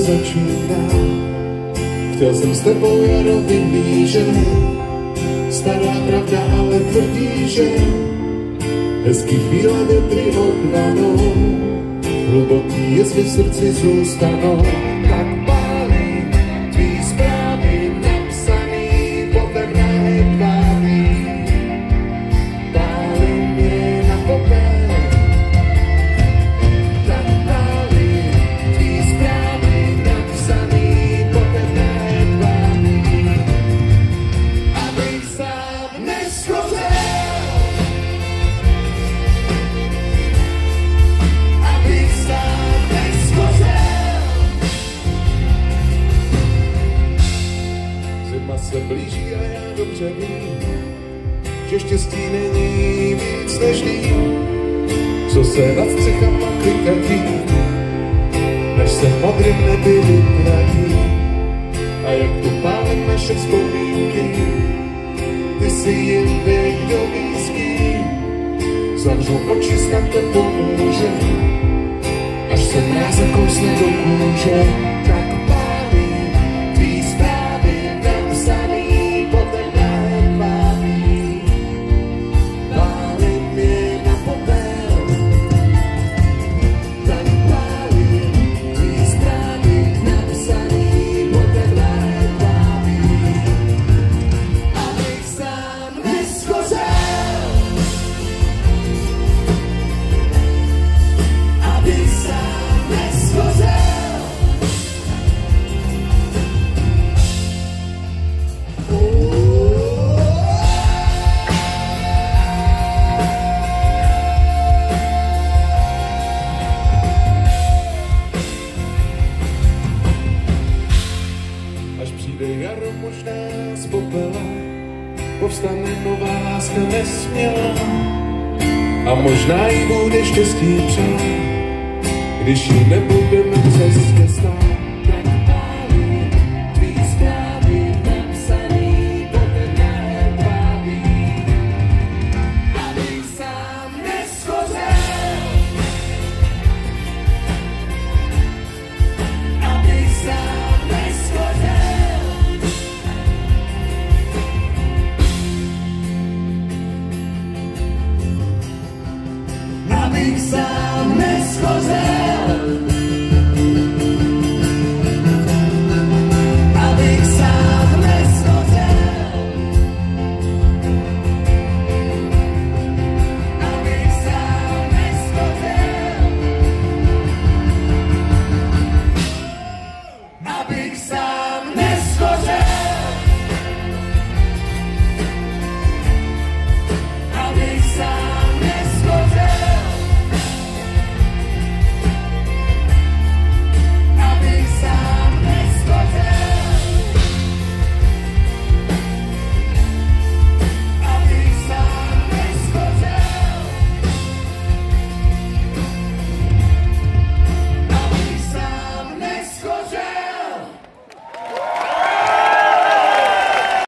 začíná. Chtěl jsem s tebou jaro vymířit, stará pravda ale tvrdí, že hezký chvíle větry odvanou, hluboký jezvy v srdci zůstanou. Tak pálí tvý zprávy napsaný podle drahé tváří, pálí mě na popel. Tak pálí tvý zprávy napsaný podle drahé tváří, abych sám neschořel. Se blíží a já dobře vím, že štěstí není víc než dým, co se nad střechama klikatí, než se modrým nebi vytratí. A jak tu pálem naše vzpomínky, ty si jim dej do blízký, zavřou oči, snad to pomůže, až se mráz zakousne do kůže. Tak pálí tvý zprávy napsaný podle drahé tváří, pálí mě na popel. Tak pálí tvý zprávy napsaný podle drahé tváří, abych sám neschořel. Abych sám neschořel. Až přijde jaro možná z popela, povstane nová láska nesmělá a možná jí bude štěstí přát, když ji nebudeme v cestě stát.